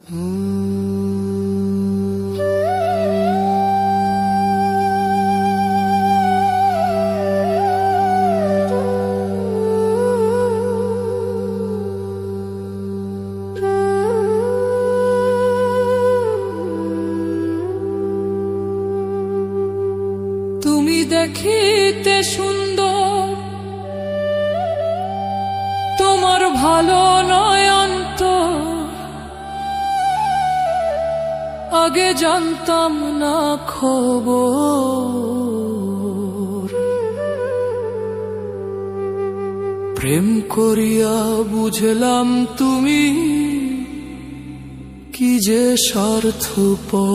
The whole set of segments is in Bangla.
তুমি দেখিতে সুন্দর, তোমার ভালো নয় অন্তর, আগে জানতাম না খবর। প্রেম করিয়া বুঝলাম তুমি কি যে স্বার্থপর।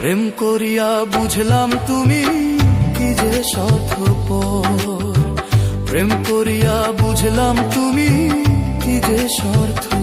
প্রেম করিয়া বুঝলাম তুমি কি যে স্বার্থপর। প্রেম করিয়া বুঝলাম তুমি কি যে স্বার্থপর।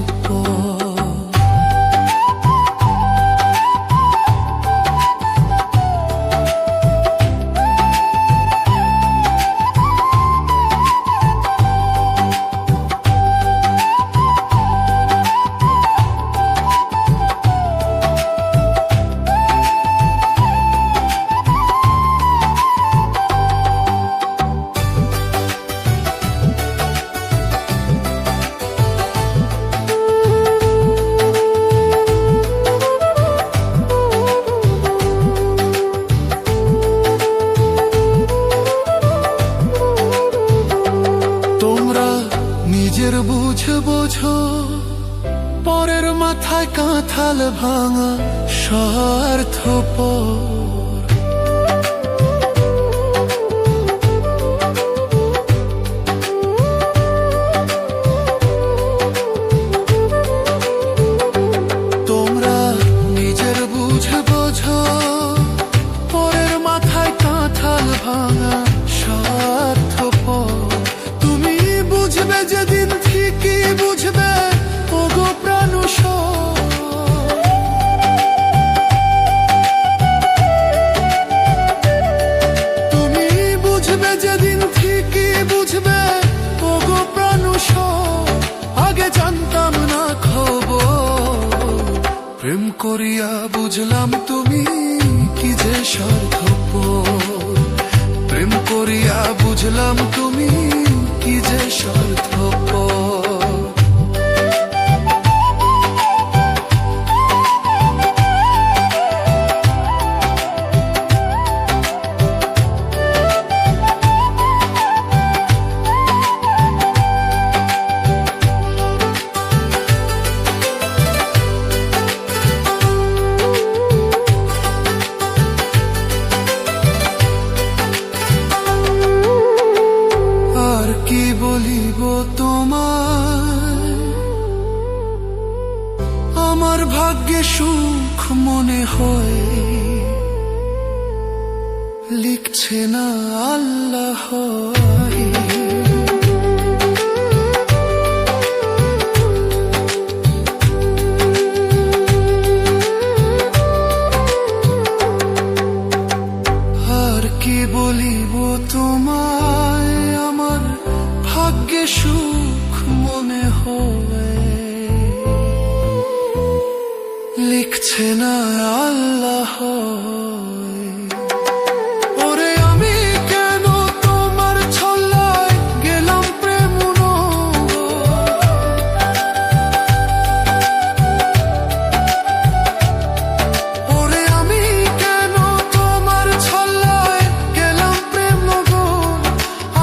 নিজের বুঝে বোঝো, পরের মাথায় কাঁঠাল ভাঙা স্বার্থপর। তোমরা নিজের বুঝে বোঝো, পরের মাথায় কাঁঠাল ভাঙা স্বার্থপর। তুমি বুঝবে যেদিন ঠিকই বুঝবে ওগো প্রাণুষর। তুমি বুঝবে যেদিন ঠিকই বুঝবে ওগো প্রাণুষর। আগে জানতাম না খবর। প্রেম করিয়া বুঝলাম তুমি কি যে স্বার্থপর। প্রেম করিয়া বুঝলাম তুমি কি যে স্বার্থপর। কি বলিব তোমায়, আমার ভাগ্যে সুখ মনে হয় লিখছে না আল্লাহ। আর কি বলিব তোমায়, আমার ভাগ্যে সুখ মনে হয় লিখছে না আল্লাহ। ওরে আমি কেন তোমার ছল্লায় গেলাম প্রেম ওরে আমি কেন তোমার ছল্লায় গেলাম প্রেম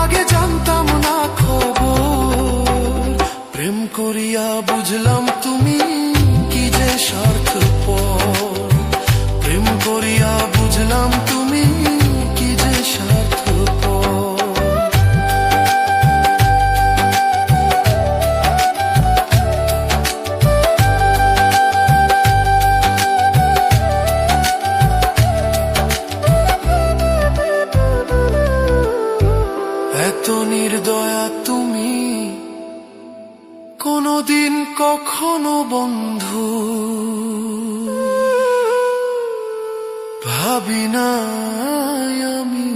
আগে জানতাম না খবর। প্রেম করিয়া বুঝলাম তুমি কি যে স্বার্থপর। প্রেম করি নির্দয়া তুমি, কোনদিন কখনো বন্ধু ভাবি না আমি।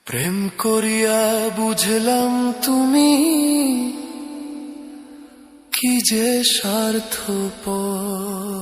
প্রেম করিয়া বুঝলাম তুমি কি যে স্বার্থপর।